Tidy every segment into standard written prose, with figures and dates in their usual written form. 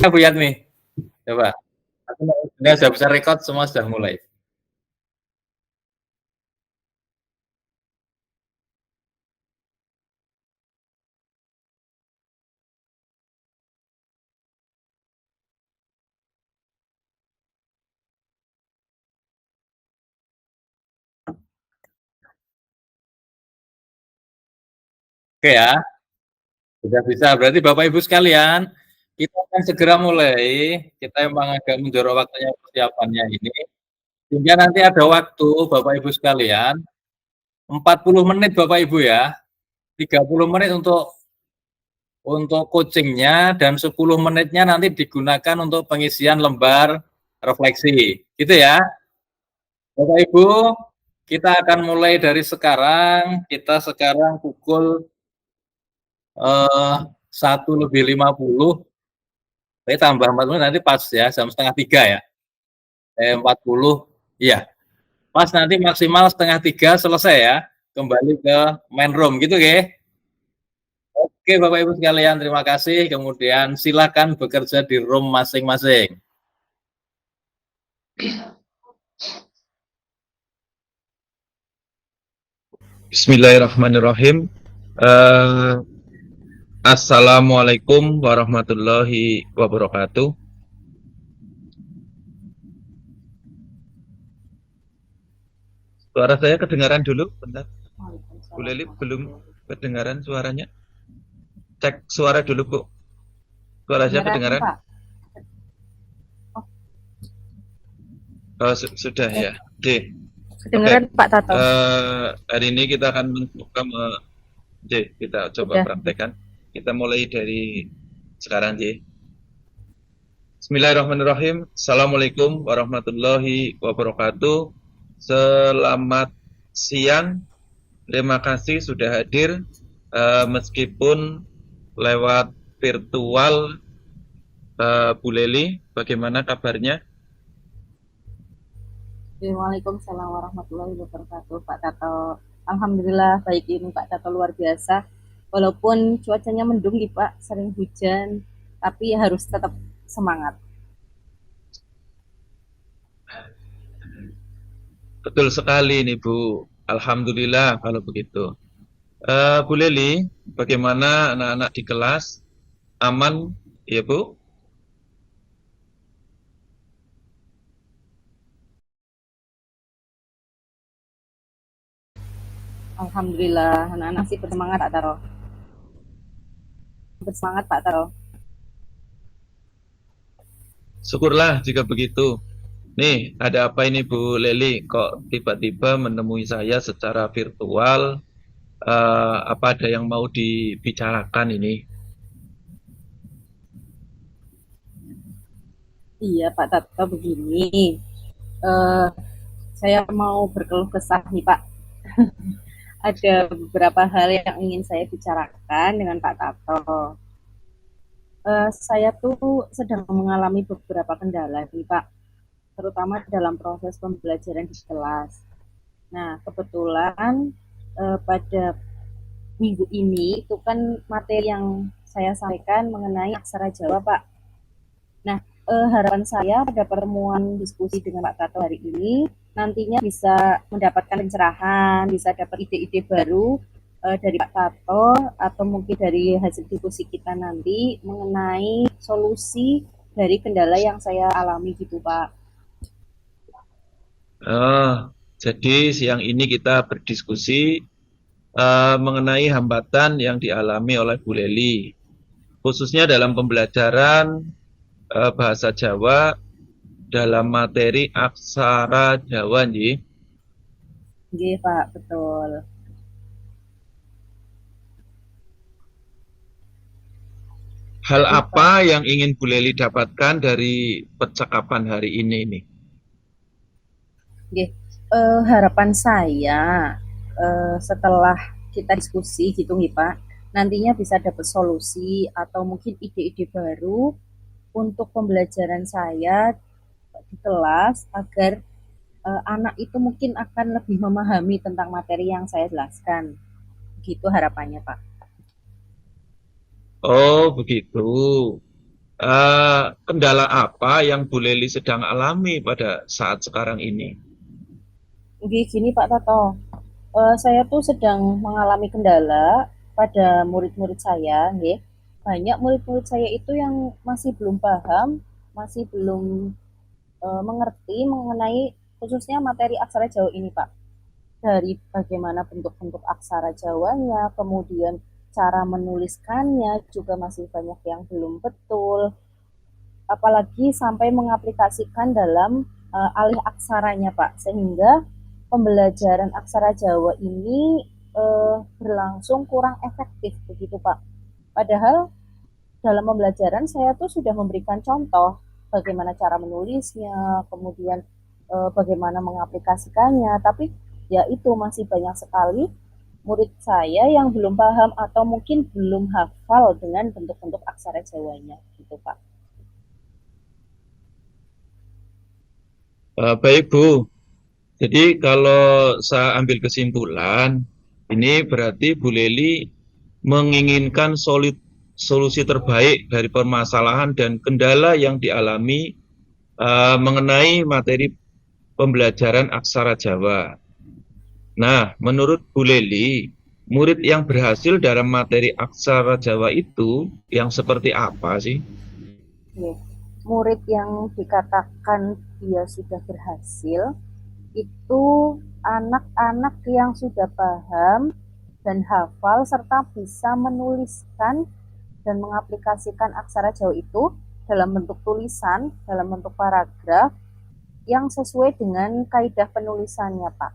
Ya, Bu Yatmi, coba. Aku sudah bisa record semua sudah mulai. Oke ya, sudah bisa. Berarti Bapak Ibu sekalian, kita akan segera mulai. Kita memang agak mendorong waktunya persiapannya ini, sehingga nanti ada waktu Bapak Ibu sekalian, 40 menit Bapak Ibu ya, 30 menit untuk coaching-nya dan 10 menitnya nanti digunakan untuk pengisian lembar refleksi. Gitu ya. Bapak Ibu, kita akan mulai dari sekarang. Kita sekarang pukul 1:50, tambah 40 nanti pas ya, jam setengah 3 ya. 40, iya. Pas nanti maksimal setengah 3 selesai ya. Kembali ke main room gitu ya. Oke Bapak Ibu sekalian, terima kasih. Kemudian silakan bekerja di room masing-masing. Bismillahirrahmanirrahim. Assalamualaikum warahmatullahi wabarakatuh. Suara saya kedengaran dulu, bentar. Bu Leli belum kedengaran suaranya. Cek suara dulu, Bu. Suara saya kedengaran? Oh, sudah ya. Oke. Kedengaran Pak Tato. Hari ini kita akan mencoba kita coba praktekkan. Kita mulai dari sekarang, J. Bismillahirrahmanirrahim. Assalamualaikum warahmatullahi wabarakatuh. Selamat siang. Terima kasih sudah hadir meskipun lewat virtual. Bu Leli, bagaimana kabarnya? Waalaikumsalam warahmatullahi wabarakatuh, Pak Tato. Alhamdulillah baik ini Pak Tato, luar biasa. Walaupun cuacanya mendung nih Pak, sering hujan, tapi harus tetap semangat. Betul sekali nih Bu. Alhamdulillah kalau begitu. Bu Leli, bagaimana anak-anak di kelas? Aman ya Bu? Alhamdulillah, anak-anak sih bersemangat Pak Taro. Bersemangat Pak Taro. Syukurlah jika begitu. Nih, ada apa ini Bu Leli? Kok tiba-tiba menemui saya secara virtual? Apa ada yang mau dibicarakan ini? Iya Pak Tato, begini. Saya mau berkeluh kesah nih Pak. Ada beberapa hal yang ingin saya bicarakan dengan Pak Tato. Saya tuh sedang mengalami beberapa kendala nih Pak, terutama dalam proses pembelajaran di kelas. Nah, kebetulan pada minggu ini itu kan materi yang saya sampaikan mengenai aksara Jawa Pak. Nah, harapan saya pada pertemuan diskusi dengan Pak Tato hari ini nantinya bisa mendapatkan pencerahan, bisa dapat ide-ide baru dari Pak Tato atau mungkin dari hasil diskusi kita nanti mengenai solusi dari kendala yang saya alami gitu Pak. Jadi siang ini kita berdiskusi mengenai hambatan yang dialami oleh Bu Leli, khususnya dalam pembelajaran bahasa Jawa dalam materi aksara Jawa, nggih. Nggih, Pak, betul. Hal apa yang ingin Bu Leli dapatkan dari percakapan hari ini nih? Nggih, harapan saya setelah kita diskusi gitu nih Pak, nantinya bisa dapat solusi atau mungkin ide-ide baru untuk pembelajaran saya di kelas agar anak itu mungkin akan lebih memahami tentang materi yang saya jelaskan. Gitu harapannya Pak. Oh begitu. kendala apa yang Bu Leli sedang alami pada saat sekarang ini? Gini Pak Toto, saya tuh sedang mengalami kendala pada murid-murid saya, nggih. Banyak murid-murid saya itu yang masih belum paham, masih belum mengerti mengenai khususnya materi aksara Jawa ini, Pak. Dari bagaimana bentuk-bentuk aksara Jawanya, kemudian cara menuliskannya juga masih banyak yang belum betul. Apalagi sampai mengaplikasikan dalam alih aksaranya, Pak. Sehingga pembelajaran aksara Jawa ini berlangsung kurang efektif begitu, Pak. Padahal dalam pembelajaran saya tuh sudah memberikan contoh bagaimana cara menulisnya, kemudian bagaimana mengaplikasikannya, tapi ya itu masih banyak sekali murid saya yang belum paham atau mungkin belum hafal dengan bentuk-bentuk aksara Jawanya, gitu Pak. Baik Bu, jadi kalau saya ambil kesimpulan, ini berarti Bu Leli menginginkan solusi terbaik dari permasalahan dan kendala yang dialami mengenai materi pembelajaran aksara Jawa. Nah, menurut Bu Leli, murid yang berhasil dalam materi aksara Jawa itu yang seperti apa sih? Nih, murid yang dikatakan dia sudah berhasil itu anak-anak yang sudah paham dan hafal serta bisa menuliskan dan mengaplikasikan aksara Jawa itu dalam bentuk tulisan, dalam bentuk paragraf yang sesuai dengan kaidah penulisannya, Pak.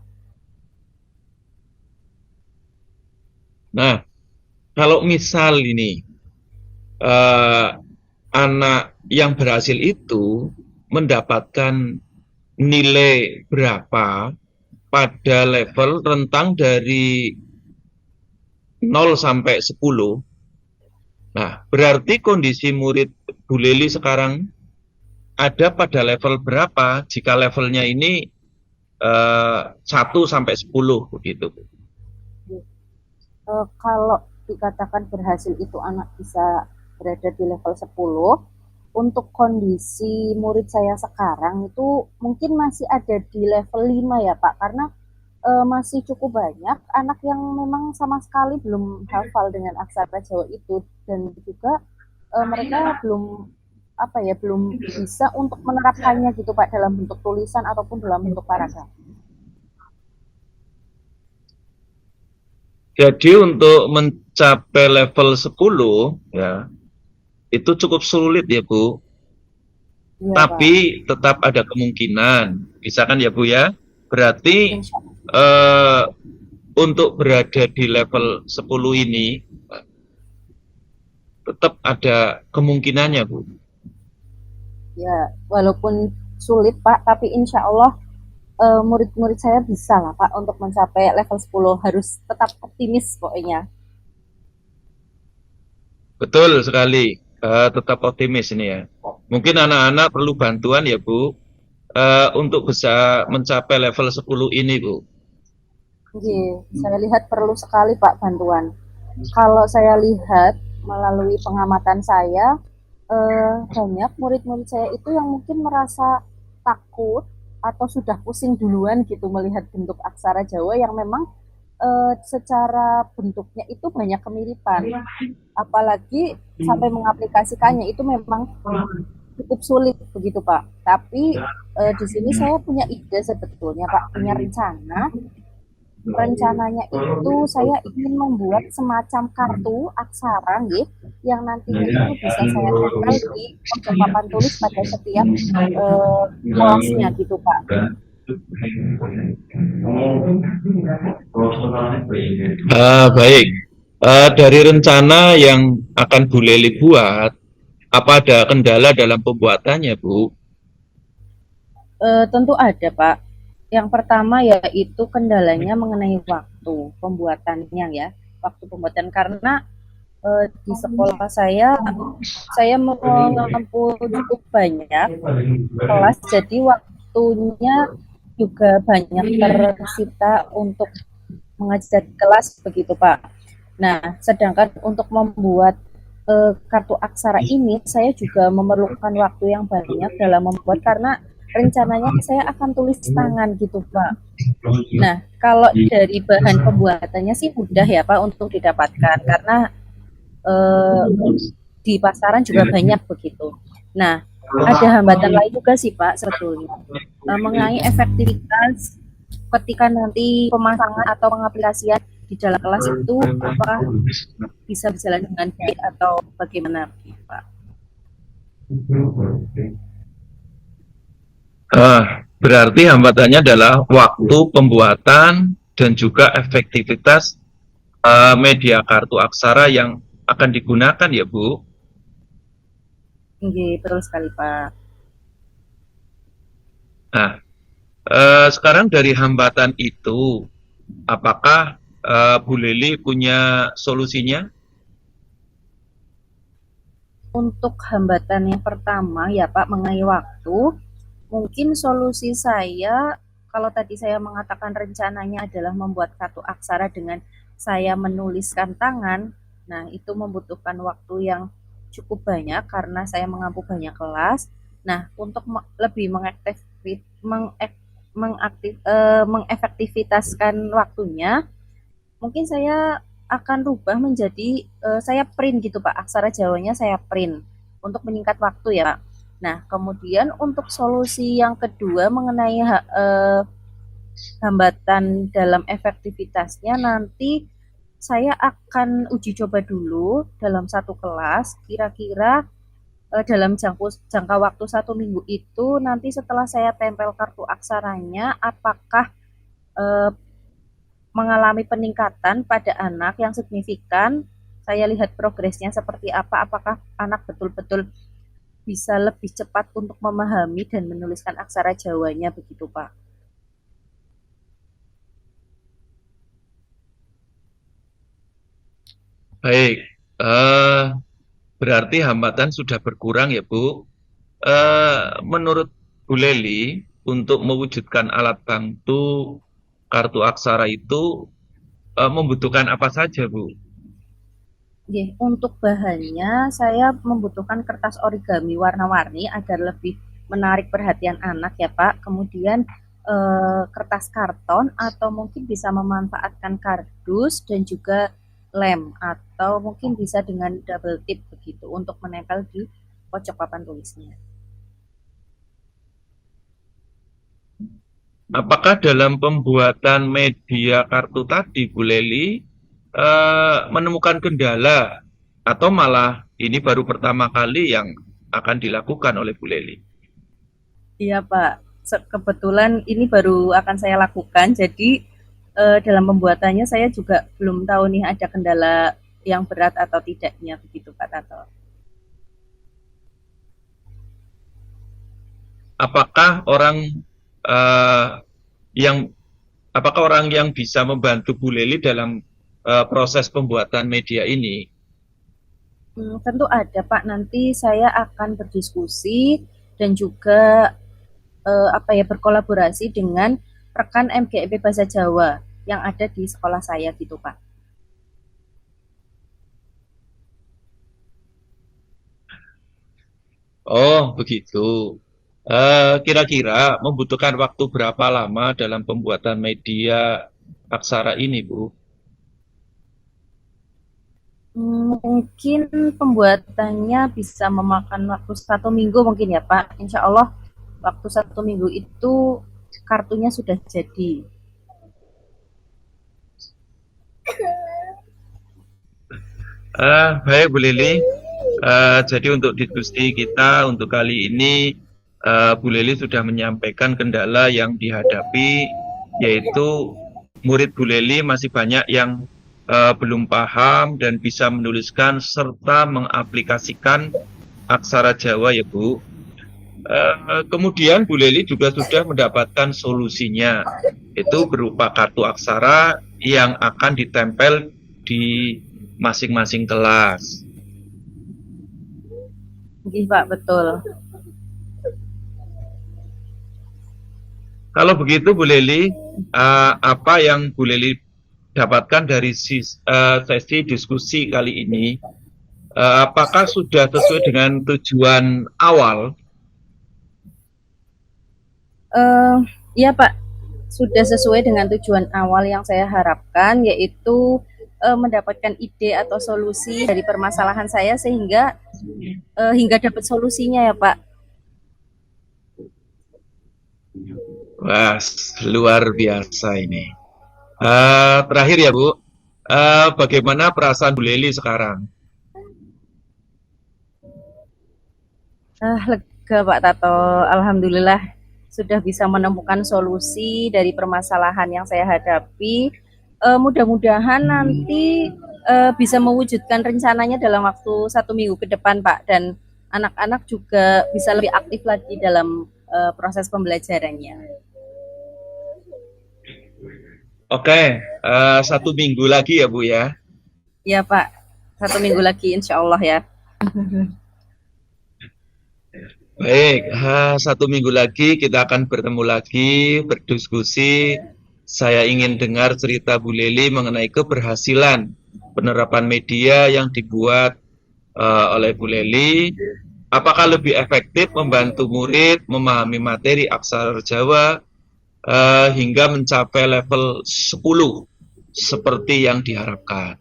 Nah, kalau misal ini anak yang berhasil itu mendapatkan nilai berapa pada level rentang dari 0 sampai 10. Nah, berarti kondisi murid Bu Leli sekarang ada pada level berapa jika levelnya ini 1 sampai 10 begitu. Kalau dikatakan berhasil itu anak bisa berada di level 10, untuk kondisi murid saya sekarang itu mungkin masih ada di level 5 ya Pak, karena masih cukup banyak anak yang memang sama sekali belum hafal dengan aksara Jawa itu, dan juga mereka belum bisa untuk menerapkannya gitu Pak dalam bentuk tulisan ataupun dalam bentuk paragraf. Jadi untuk mencapai level 10 ya itu cukup sulit ya Bu. Iya Tapi Pak. tetap ada kemungkinan, bisa kan ya Bu ya? Berarti Insya untuk berada di level 10 ini tetap ada kemungkinannya Bu. Ya, walaupun sulit Pak, tapi insya Allah murid-murid saya bisa lah Pak untuk mencapai level 10. Harus tetap optimis pokoknya. Betul sekali, tetap optimis ini ya. Mungkin anak-anak perlu bantuan ya Bu, untuk bisa mencapai level 10 ini Bu. Oke, saya lihat perlu sekali Pak bantuan. Kalau saya lihat melalui pengamatan saya, banyak murid-murid saya itu yang mungkin merasa takut atau sudah pusing duluan gitu melihat bentuk aksara Jawa yang memang secara bentuknya itu banyak kemiripan. Apalagi sampai mengaplikasikannya itu memang cukup sulit begitu Pak. Tapi di sini saya punya ide sebetulnya Pak, punya rencana. Rencananya itu saya ingin membuat semacam kartu aksara nggih, yang nantinya itu bisa saya tempel di pojok papan tulis pada setiap kelasnya gitu Pak. Baik, dari rencana yang akan Bu Leli buat, apa ada kendala dalam pembuatannya Bu? Tentu ada Pak. Yang pertama yaitu kendalanya mengenai waktu pembuatannya ya, waktu pembuatan karena di sekolah saya menempuh cukup banyak kelas, jadi waktunya juga banyak tersita untuk mengajar di kelas begitu Pak. Nah, sedangkan untuk membuat kartu aksara ini saya juga memerlukan waktu yang banyak dalam membuat karena rencananya saya akan tulis tangan gitu Pak. Nah, kalau dari bahan pembuatannya sih mudah ya Pak untuk didapatkan karena eh, di pasaran juga banyak begitu. Nah, ada hambatan lain juga sih Pak sebetulnya mengenai efektivitas ketika nanti pemasangan atau pengaplikasian di dalam kelas itu apakah bisa berjalan dengan baik atau bagaimana Pak? Berarti hambatannya adalah waktu pembuatan dan juga efektivitas media kartu aksara yang akan digunakan ya Bu? Oke, betul sekali Pak. Nah, sekarang dari hambatan itu, apakah Bu Leli punya solusinya? Untuk hambatan yang pertama ya Pak mengenai waktu, mungkin solusi saya kalau tadi saya mengatakan rencananya adalah membuat kartu aksara dengan saya menuliskan tangan, nah itu membutuhkan waktu yang cukup banyak karena saya mengampu banyak kelas. Nah, untuk lebih mengefektivitaskan waktunya, mungkin saya akan rubah menjadi saya print gitu Pak, aksara Jawanya saya print untuk menyingkat waktu ya Pak. Nah, kemudian untuk solusi yang kedua mengenai hambatan dalam efektivitasnya nanti saya akan uji coba dulu dalam satu kelas kira-kira dalam jangka waktu 1 minggu itu nanti setelah saya tempel kartu aksaranya apakah mengalami peningkatan pada anak yang signifikan. Saya lihat progresnya seperti apa, apakah anak betul-betul bisa lebih cepat untuk memahami dan menuliskan aksara Jawanya begitu Pak. Baik, berarti hambatan sudah berkurang ya Bu. Menurut Bu Leli, untuk mewujudkan alat bantu kartu aksara itu membutuhkan apa saja Bu? Untuk bahannya saya membutuhkan kertas origami warna-warni agar lebih menarik perhatian anak ya Pak. Kemudian kertas karton atau mungkin bisa memanfaatkan kardus dan juga lem atau mungkin bisa dengan double tip begitu untuk menempel di pojok papan tulisnya. Apakah dalam pembuatan media kartu tadi Bu Leli menemukan kendala atau malah ini baru pertama kali yang akan dilakukan oleh Bu Leli? Iya Pak, kebetulan ini baru akan saya lakukan, jadi dalam pembuatannya saya juga belum tahu nih ada kendala yang berat atau tidaknya begitu Pak Tato. Apakah yang apakah orang yang bisa membantu Bu Leli dalam proses pembuatan media ini? Tentu ada Pak, nanti saya akan berdiskusi dan juga berkolaborasi dengan rekan MGIP Bahasa Jawa yang ada di sekolah saya gitu Pak. Oh, begitu. Kira-kira membutuhkan waktu berapa lama dalam pembuatan media aksara ini, Bu? Mungkin pembuatannya bisa memakan waktu 1 minggu mungkin ya Pak. Insya Allah waktu 1 minggu itu kartunya sudah jadi. Baik Bu Lili. Jadi untuk diskusi kita untuk kali ini, Bu Lili sudah menyampaikan kendala yang dihadapi, yaitu murid Bu Lili masih banyak yang belum paham dan bisa menuliskan serta mengaplikasikan aksara Jawa ya Bu. Kemudian Bu Leli juga sudah mendapatkan solusinya, itu berupa kartu aksara yang akan ditempel di masing-masing kelas. Iya Pak, betul. Kalau begitu Bu Leli, apa yang Bu Leli dapatkan dari sesi diskusi kali ini? apakah sudah sesuai dengan tujuan awal? Iya Pak, sudah sesuai dengan tujuan awal yang saya harapkan, yaitu mendapatkan ide atau solusi dari permasalahan saya sehingga hingga dapat solusinya ya Pak. Wah, luar biasa ini. Terakhir ya Bu, bagaimana perasaan Bu Leli sekarang? Lega Pak Tato, alhamdulillah sudah bisa menemukan solusi dari permasalahan yang saya hadapi. Mudah-mudahan nanti bisa mewujudkan rencananya dalam waktu 1 minggu ke depan Pak, dan anak-anak juga bisa lebih aktif lagi dalam proses pembelajarannya. Oke, 1 minggu lagi ya Bu ya. Iya Pak, 1 minggu lagi insya Allah ya. Baik, 1 minggu lagi kita akan bertemu lagi, berdiskusi. Saya ingin dengar cerita Bu Leli mengenai keberhasilan penerapan media yang dibuat oleh Bu Leli. Apakah lebih efektif membantu murid memahami materi aksara Jawa hingga mencapai level 10 seperti yang diharapkan.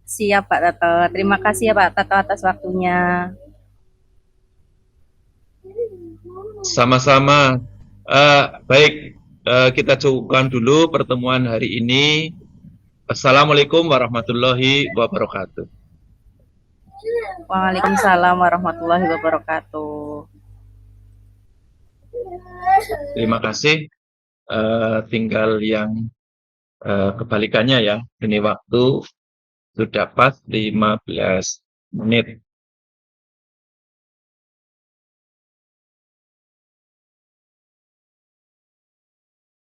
Siap Pak Tato, terima kasih ya Pak Tato atas waktunya. Sama-sama. Baik, kita cukupkan dulu pertemuan hari ini. Assalamualaikum warahmatullahi wabarakatuh. Waalaikumsalam warahmatullahi wabarakatuh. Terima kasih. Tinggal yang kebalikannya ya. Ini waktu sudah pas 15 menit.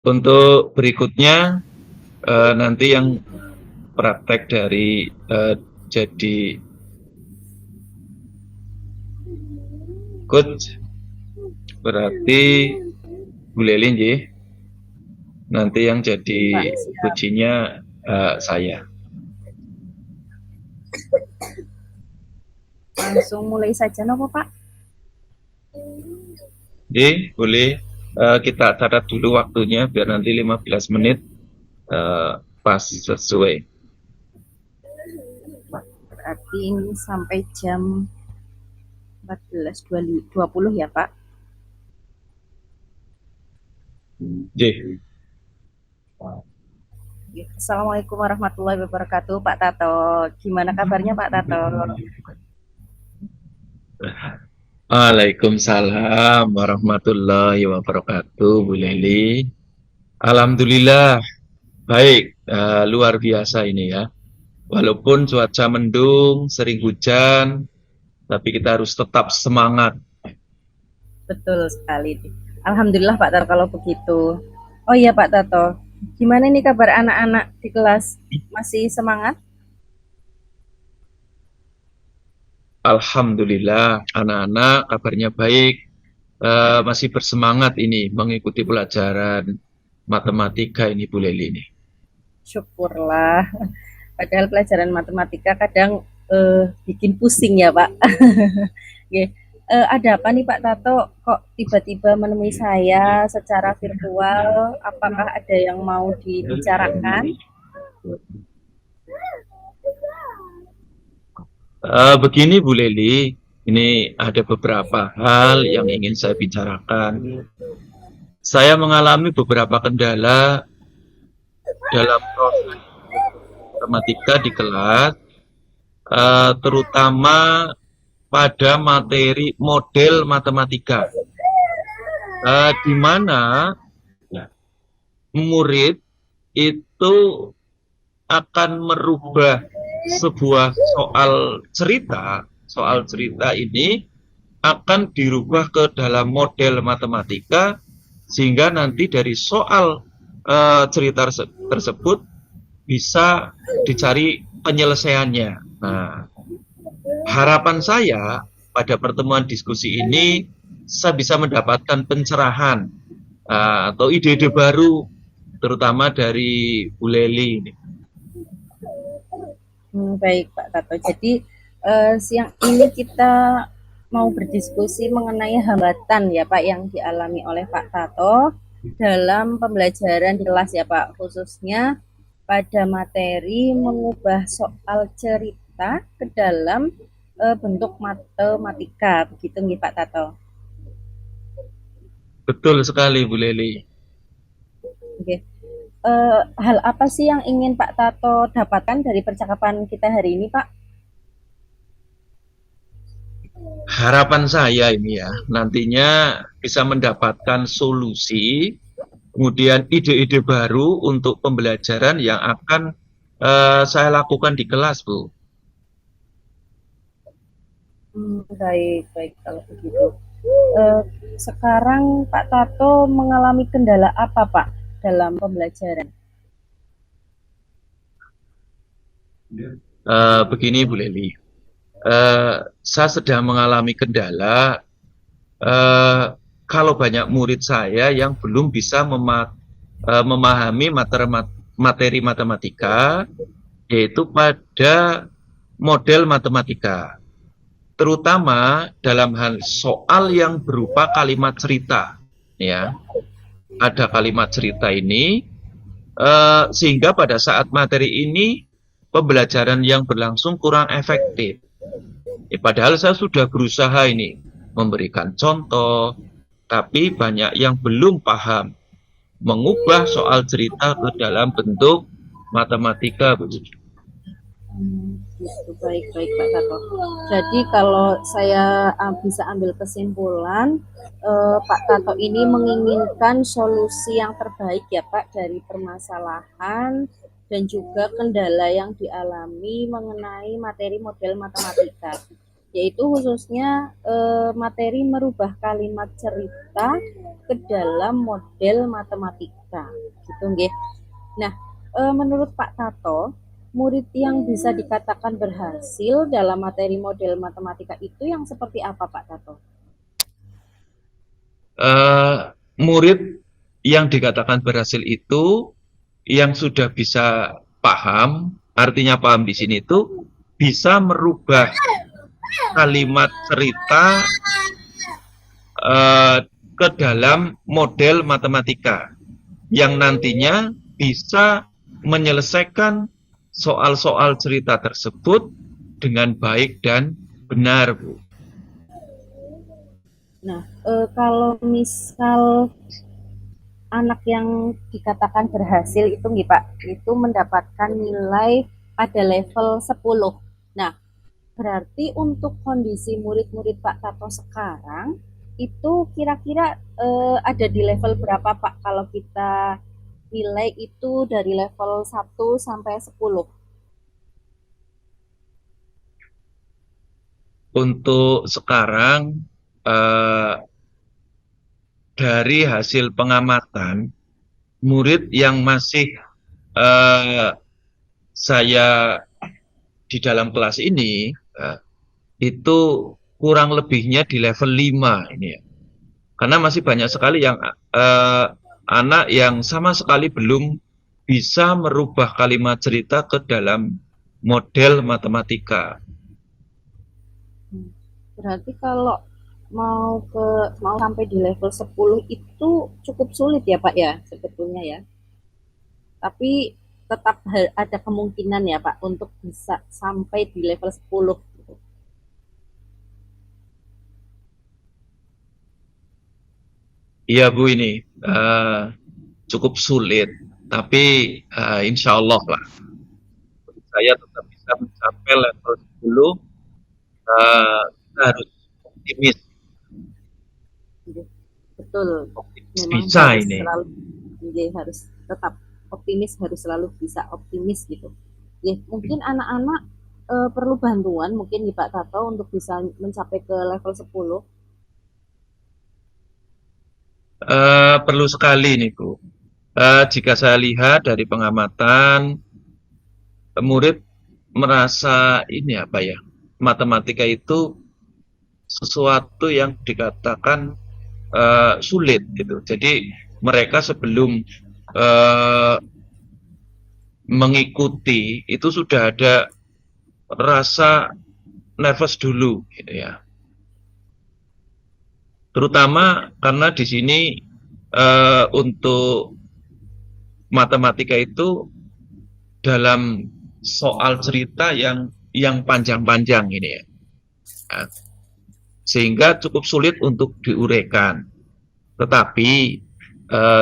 Untuk berikutnya nanti yang praktek dari jadi coach berarti Bu Leli nggih. Nanti yang jadi coachnya saya. Langsung mulai saja nopo Pak? Nggih, boleh. Kita catat dulu waktunya biar nanti 15 menit pas sesuai. Berarti ini sampai jam 14.20 ya Pak? Nggih. Assalamualaikum warahmatullahi wabarakatuh Pak Tato. Gimana kabarnya Pak Tato? Waalaikumsalam warahmatullahi wabarakatuh, Bu Leli. Alhamdulillah, baik, luar biasa ini ya. Walaupun cuaca mendung, sering hujan, tapi kita harus tetap semangat. Betul sekali. Alhamdulillah Pak Tato kalau begitu. Oh iya Pak Tato, gimana nih kabar anak-anak di kelas? Masih semangat? Alhamdulillah, anak-anak kabarnya baik, masih bersemangat ini mengikuti pelajaran matematika ini Bu Leli ini. Syukurlah. Padahal pelajaran matematika kadang bikin pusing ya Pak. Oke. Ada apa nih Pak Tato? Kok tiba-tiba menemui saya secara virtual? Apakah ada yang mau dibicarakan? Begini Bu Leli, ini ada beberapa hal yang ingin saya bicarakan. Saya mengalami beberapa kendala dalam proses matematika di kelas, terutama pada materi model matematika, di mana murid itu akan merubah sebuah soal cerita ini akan dirubah ke dalam model matematika sehingga nanti dari soal cerita tersebut bisa dicari penyelesaiannya. Nah, harapan saya pada pertemuan diskusi ini saya bisa mendapatkan pencerahan atau ide-ide baru terutama dari Bu Leli ini. Baik Pak Tato. Jadi siang ini kita mau berdiskusi mengenai hambatan ya Pak yang dialami oleh Pak Tato dalam pembelajaran di kelas ya Pak, khususnya pada materi mengubah soal cerita ke dalam bentuk matematika, begitu nih Pak Tato. Betul sekali Bu Leli. Oke. Hal apa sih yang ingin Pak Tato dapatkan dari percakapan kita hari ini Pak? Harapan saya ini ya, nantinya bisa mendapatkan solusi, kemudian ide-ide baru untuk pembelajaran yang akan saya lakukan di kelas, Bu. Baik, baik kalau begitu. Sekarang Pak Tato mengalami kendala apa Pak dalam pembelajaran? Begini Bu Leli, saya sedang mengalami kendala kalau banyak murid saya yang belum bisa memahami materi matematika, yaitu pada model matematika, terutama dalam hal soal yang berupa kalimat cerita, ya. Ada kalimat cerita ini, sehingga pada saat materi ini pembelajaran yang berlangsung kurang efektif. Padahal saya sudah berusaha ini memberikan contoh, tapi banyak yang belum paham mengubah soal cerita ke dalam bentuk matematika, Bu. Gitu, baik, baik Pak Tato. Jadi kalau saya bisa ambil kesimpulan, Pak Tato ini menginginkan solusi yang terbaik ya Pak dari permasalahan dan juga kendala yang dialami mengenai materi model matematika, yaitu khususnya materi merubah kalimat cerita ke dalam model matematika, gitu nggih. Nah, menurut Pak Tato, murid yang bisa dikatakan berhasil dalam materi model matematika itu yang seperti apa Pak Tato? Murid yang dikatakan berhasil itu yang sudah bisa paham, artinya paham di sini itu bisa merubah kalimat cerita ke dalam model matematika yang nantinya bisa menyelesaikan soal-soal cerita tersebut dengan baik dan benar, Bu. Nah, kalau misal anak yang dikatakan berhasil itu nih Pak, itu mendapatkan nilai pada level 10. Nah, berarti untuk kondisi murid-murid Pak Tato sekarang itu kira-kira ada di level berapa Pak kalau kita nilai itu dari level 1 sampai 10? Untuk sekarang dari hasil pengamatan murid yang masih saya di dalam kelas ini itu kurang lebihnya di level 5 ini ya. Karena masih banyak sekali yang anak yang sama sekali belum bisa merubah kalimat cerita ke dalam model matematika. Berarti kalau mau sampai di level 10 itu cukup sulit ya Pak ya sebetulnya ya. Tapi tetap ada kemungkinan ya Pak untuk bisa sampai di level 10 gitu. Iya Bu, ini cukup sulit, tapi insya Allah lah saya tetap bisa mencapai level 10. Kita harus optimis. Betul. Optimis Memang bisa harus ini. selalu harus tetap optimis, harus selalu bisa optimis gitu. Ya, mungkin anak-anak perlu bantuan mungkin nih Pak Tato untuk bisa mencapai ke level 10. Perlu sekali nih Bu. Jika saya lihat dari pengamatan, murid merasa ini apa ya, matematika itu sesuatu yang dikatakan sulit gitu. Jadi mereka sebelum mengikuti itu sudah ada rasa nervous dulu gitu ya. Terutama karena di sini untuk matematika itu dalam soal cerita yang panjang-panjang ini ya. Nah, sehingga cukup sulit untuk diuraikan. Tetapi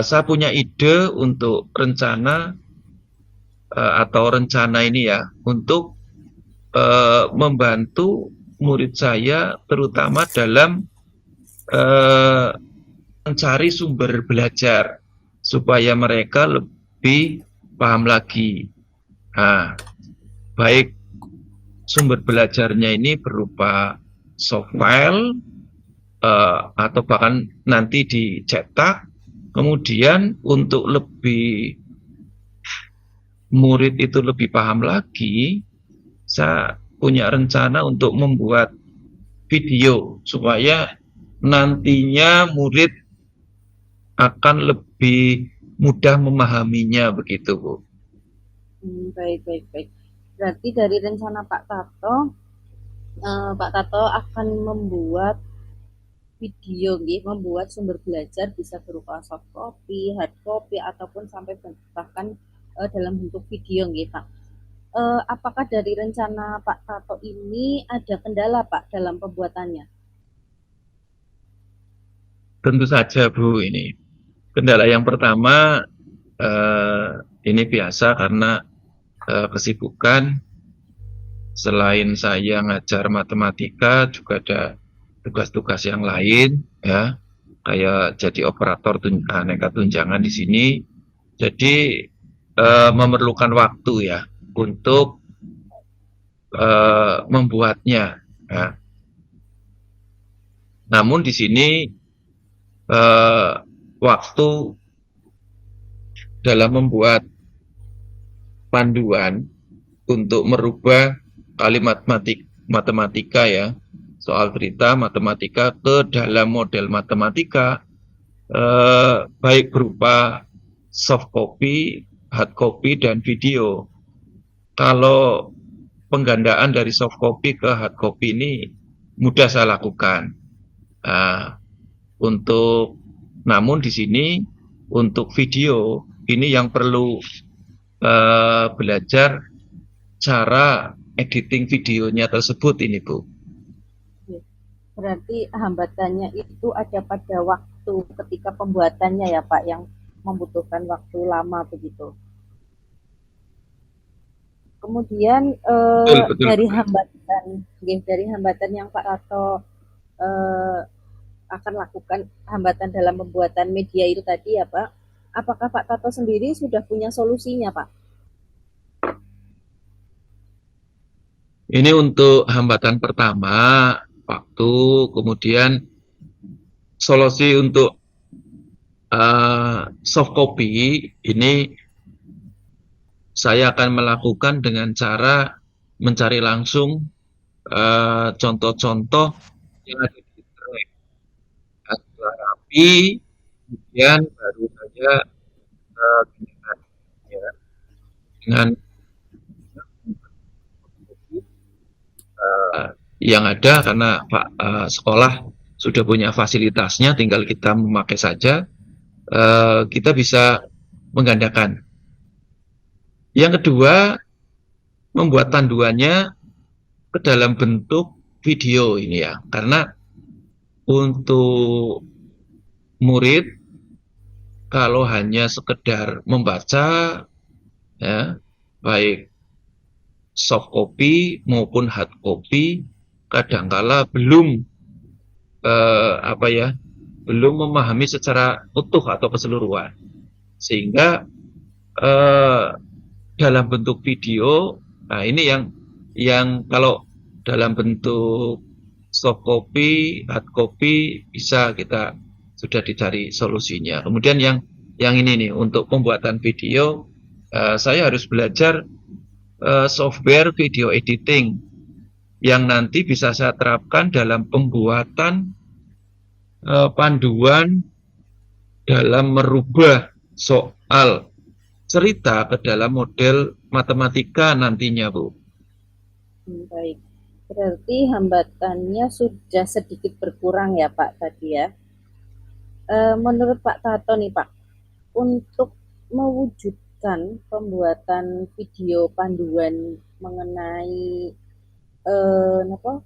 saya punya ide untuk rencana atau rencana ini ya untuk membantu murid saya terutama dalam mencari sumber belajar supaya mereka lebih paham lagi. Nah, baik sumber belajarnya ini berupa soft file atau bahkan nanti dicetak. Kemudian untuk lebih murid itu lebih paham lagi, saya punya rencana untuk membuat video supaya nantinya murid akan lebih mudah memahaminya begitu, Bu. Baik. Berarti dari rencana Pak Tato akan membuat video, membuat sumber belajar bisa berupa soft copy, hard copy, ataupun sampai bahkan dalam bentuk video, Pak. Apakah dari rencana Pak Tato ini ada kendala, Pak, dalam pembuatannya? Tentu saja, Bu, ini. Kendala yang pertama, ini biasa karena kesibukan. Selain saya ngajar matematika, juga ada tugas-tugas yang lain, ya, kayak jadi operator aneka tunjangan di sini. Jadi memerlukan waktu ya untuk membuatnya. Ya. Namun di sini waktu dalam membuat panduan untuk merubah kalimat matematika ya, soal cerita matematika ke dalam model matematika, baik berupa soft copy, hard copy, dan video. Kalau penggandaan dari soft copy ke hard copy ini mudah saya lakukan. Namun di sini untuk video ini yang perlu belajar cara editing videonya tersebut ini, Bu. Berarti hambatannya itu ada pada waktu ketika pembuatannya ya, Pak, yang membutuhkan waktu lama begitu. Kemudian betul. Dari hambatan yang Pak Tato akan lakukan, hambatan dalam pembuatan media itu tadi ya, Pak. Apakah Pak Tato sendiri sudah punya solusinya, Pak? Ini untuk hambatan pertama, waktu, kemudian solusi untuk soft copy ini saya akan melakukan dengan cara mencari langsung contoh-contoh yang ada di internet. Setelah rapi, kemudian baru saja dengan yang ada karena Pak sekolah sudah punya fasilitasnya, tinggal kita memakai saja, kita bisa menggandakan. Yang kedua, membuat panduannya ke dalam bentuk video ini ya, karena untuk murid kalau hanya sekedar membaca ya, baik soft copy maupun hard copy, kadangkala belum belum memahami secara utuh atau keseluruhan, sehingga dalam bentuk video, nah ini yang kalau dalam bentuk soft copy, hard copy bisa kita sudah dicari solusinya. Kemudian yang ini nih untuk pembuatan video, saya harus belajar software video editing yang nanti bisa saya terapkan dalam pembuatan panduan dalam merubah soal cerita ke dalam model matematika nantinya, Bu. Baik. Berarti hambatannya sudah sedikit berkurang ya Pak tadi ya. Menurut Pak Tato nih Pak, untuk mewujudkan pembuatan video panduan mengenai apa,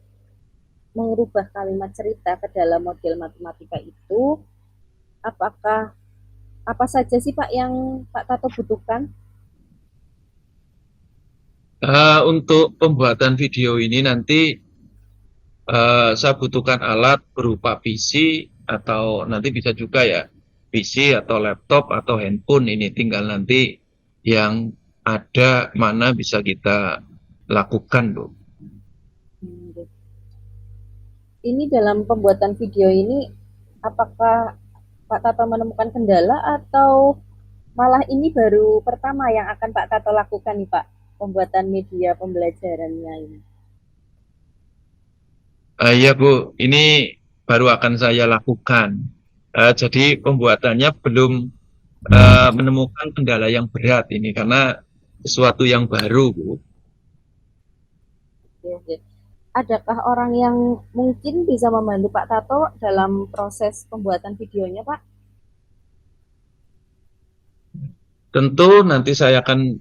mengubah kalimat cerita ke dalam model matematika itu, apakah apa saja sih Pak yang Pak Tato butuhkan? Untuk pembuatan video ini nanti saya butuhkan alat berupa PC atau nanti bisa juga ya PC atau laptop atau handphone, ini tinggal nanti yang ada mana bisa kita lakukan, Bu. Ini dalam pembuatan video ini, apakah Pak Tato menemukan kendala atau malah ini baru pertama yang akan Pak Tato lakukan nih Pak, pembuatan media pembelajarannya ini? Iya Bu, ini baru akan saya lakukan. Jadi pembuatannya belum menemukan kendala yang berat ini karena sesuatu yang baru, Bu. Oke. Adakah orang yang mungkin bisa membantu Pak Tato dalam proses pembuatan videonya Pak? Tentu nanti saya akan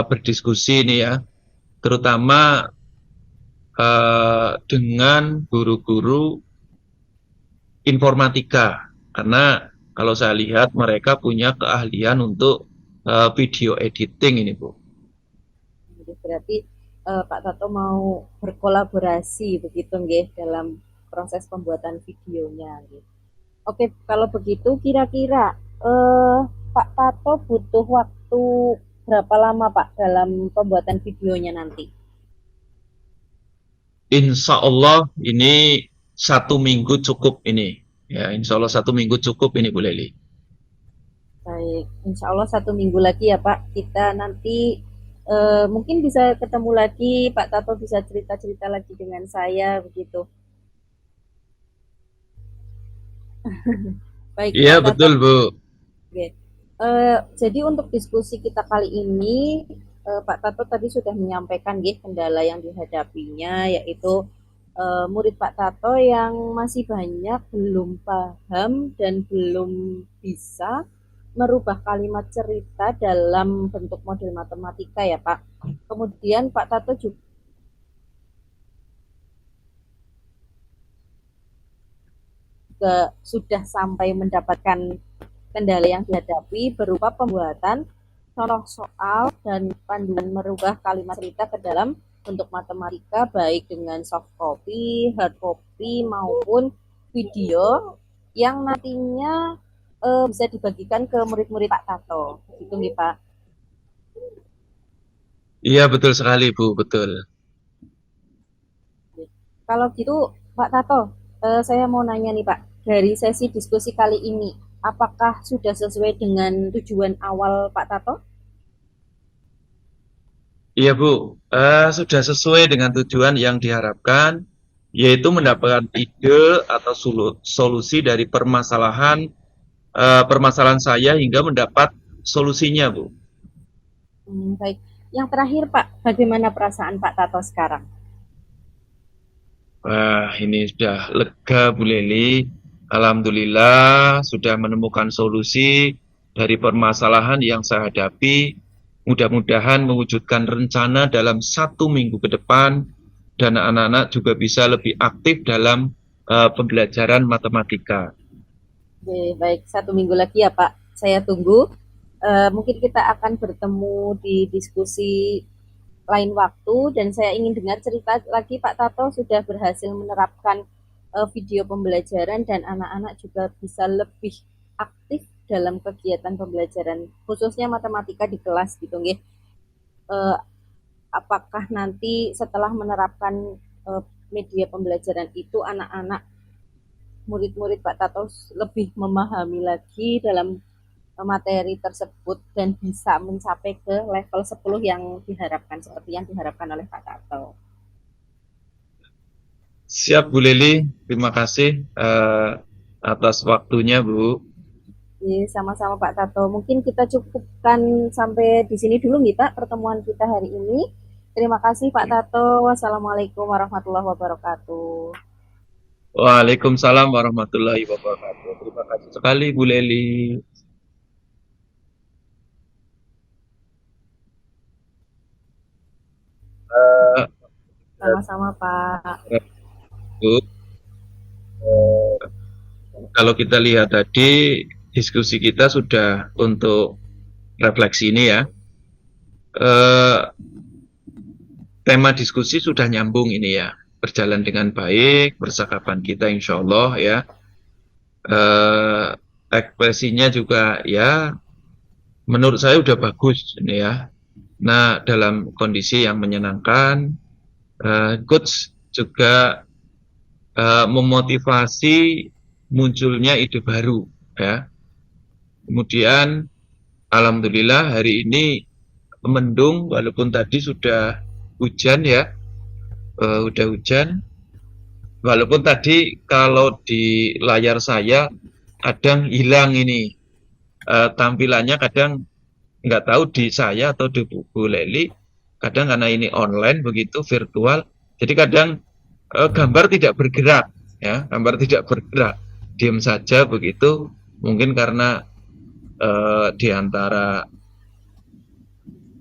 berdiskusi nih ya, terutama dengan guru-guru informatika, karena kalau saya lihat mereka punya keahlian untuk video editing ini, Bu. Berarti Pak Tato mau berkolaborasi begitu nggih dalam proses pembuatan videonya nggih. Oke, kalau begitu kira-kira Pak Tato butuh waktu berapa lama Pak dalam pembuatan videonya nanti? Insya Allah ini 1 minggu cukup ini. Ya, insya Allah 1 minggu cukup ini, Bu Leli. Baik, insya Allah 1 minggu lagi ya Pak. Kita nanti mungkin bisa ketemu lagi, Pak Tato bisa cerita-cerita lagi dengan saya begitu. Baik, Iya, Pak Tato. betul, Bu. Oke. Jadi untuk diskusi kita kali ini, Pak Tato tadi sudah menyampaikan kendala yang dihadapinya, yaitu murid Pak Tato yang masih banyak belum paham dan belum bisa merubah kalimat cerita dalam bentuk model matematika ya Pak. Kemudian Pak Tato juga sudah sampai mendapatkan kendala yang dihadapi berupa pembuatan contoh soal dan panduan merubah kalimat cerita ke dalam bentuk matematika baik dengan soft copy, hard copy maupun video yang nantinya bisa dibagikan ke murid-murid Pak Tato. Gitu nih Pak. Iya, betul sekali, Bu, betul. Kalau gitu Pak Tato, saya mau nanya nih Pak, dari sesi diskusi kali ini, apakah sudah sesuai dengan tujuan awal Pak Tato? Iya, Bu. Sudah sesuai dengan tujuan yang diharapkan, yaitu mendapatkan ide atau solusi dari permasalahan saya hingga mendapat solusinya, Bu. Baik. Yang terakhir Pak, bagaimana perasaan Pak Tato sekarang? Wah, ini sudah lega, Bu Leli. Alhamdulillah sudah menemukan solusi dari permasalahan yang saya hadapi. Mudah-mudahan mewujudkan rencana dalam 1 minggu ke depan dan anak-anak juga bisa lebih aktif dalam pembelajaran matematika. Oke, baik. 1 minggu lagi ya Pak, saya tunggu. Mungkin kita akan bertemu di diskusi lain waktu dan saya ingin dengar cerita lagi Pak Tato sudah berhasil menerapkan video pembelajaran dan anak-anak juga bisa lebih aktif dalam kegiatan pembelajaran khususnya matematika di kelas gitu nggih. Apakah nanti setelah menerapkan media pembelajaran itu anak-anak murid-murid Pak Tato lebih memahami lagi dalam materi tersebut dan bisa mencapai ke level 10 yang diharapkan seperti yang diharapkan oleh Pak Tato. Siap, Bu Leli. Terima kasih atas waktunya, Bu. Sama-sama Pak Tato. Mungkin kita cukupkan sampai di sini dulu nih Pak pertemuan kita hari ini. Terima kasih Pak Tato. Wassalamualaikum warahmatullahi wabarakatuh. Waalaikumsalam warahmatullahi wabarakatuh. Terima kasih sekali Bu Leli. Eh, Sama-sama Pak. Bu, kalau kita lihat tadi diskusi kita sudah untuk refleksi ini ya. Eh, tema diskusi sudah nyambung ini ya, berjalan dengan baik, percakapan kita insya Allah ya. Ekspresinya juga ya, menurut saya udah bagus ini ya. Nah, dalam kondisi yang menyenangkan, coach juga memotivasi munculnya ide baru ya. Kemudian alhamdulillah hari ini mendung walaupun tadi sudah hujan ya, udah hujan. Walaupun tadi kalau di layar saya kadang hilang ini tampilannya, kadang nggak tahu di saya atau di Bu Leli, kadang karena ini online begitu virtual, jadi kadang gambar tidak bergerak ya, gambar tidak bergerak, diam saja begitu, mungkin karena di antara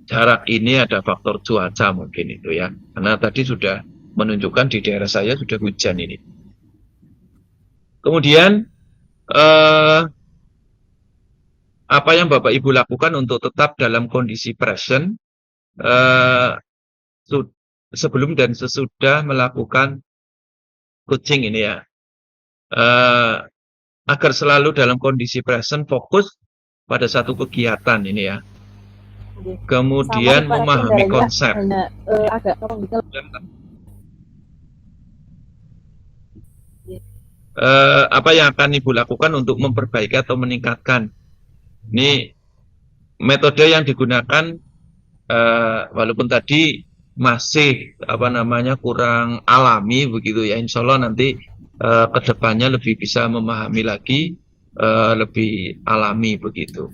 jarak ini ada faktor cuaca mungkin itu ya, karena tadi sudah menunjukkan di daerah saya sudah hujan ini. Kemudian apa yang Bapak Ibu lakukan untuk tetap dalam kondisi present sebelum dan sesudah melakukan coaching ini ya, agar selalu dalam kondisi present, fokus pada satu kegiatan ini ya. Kemudian memahami konsep. Agak gitu. Apa yang akan Ibu lakukan untuk memperbaiki atau meningkatkan? Ini metode yang digunakan walaupun tadi masih kurang alami begitu ya. Insya Allah nanti kedepannya lebih bisa memahami lagi, lebih alami begitu.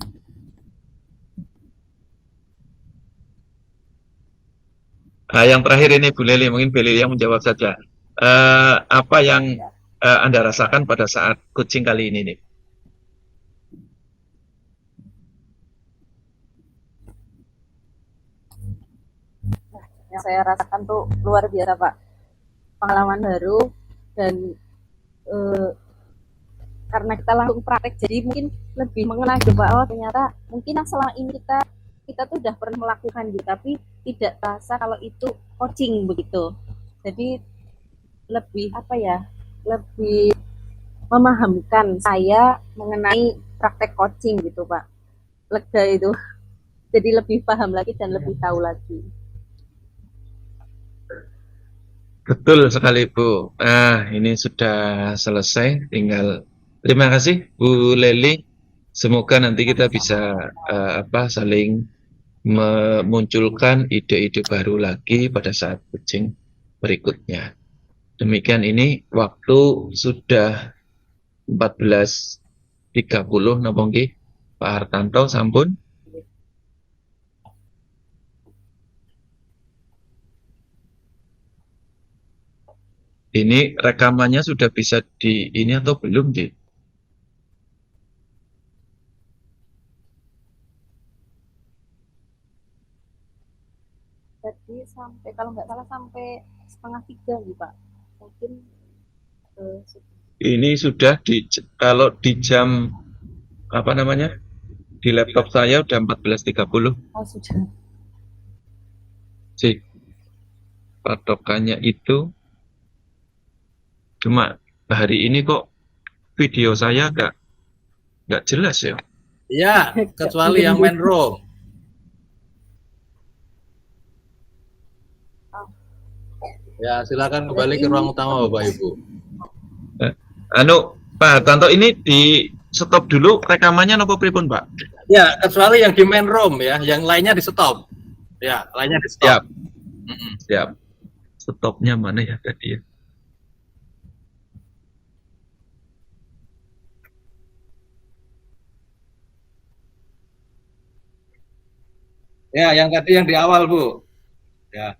Yang terakhir ini Bu Leli, mungkin Bu Leli yang menjawab saja. Apa yang Anda rasakan pada saat coaching kali ini nih? Yang saya rasakan tuh luar biasa Pak, pengalaman baru dan karena kita langsung praktek jadi mungkin lebih mengenal gitu Pak. Oh ternyata mungkin selama ini kita tuh udah pernah melakukan gitu tapi tidak terasa kalau itu coaching begitu. Jadi lebih lebih memahamkan saya mengenai praktek coaching gitu Pak. Lega itu. Jadi lebih paham lagi dan lebih tahu lagi. Betul sekali Bu. Ini sudah selesai, tinggal terima kasih Bu Leli. Semoga nanti kita bisa saling memunculkan ide-ide baru lagi pada saat coaching berikutnya. Demikian, ini waktu sudah 14.30 napa nggih Pak Hartanto sampun. Ini rekamannya sudah bisa di ini atau belum, Ji? Tadi sampai kalau nggak salah sampai 2:30 nih Pak. Mungkin ini sudah kalau di jam di laptop saya udah 14.30. Oh sudah. Sih, patokannya itu cuma hari ini kok video saya nggak jelas ya. Iya, kecuali yang main room. Ya, silakan kembali ke ruang utama Bapak Ibu. Pak Hartanto, ini di stop dulu rekamannya nopo pripun Pak? Ya, kecuali yang di main room ya, yang lainnya di stop. Ya, lainnya di stop. Siap. Siap. Stopnya mana ya tadi ya? Ya, yang tadi yang di awal Bu. Ya.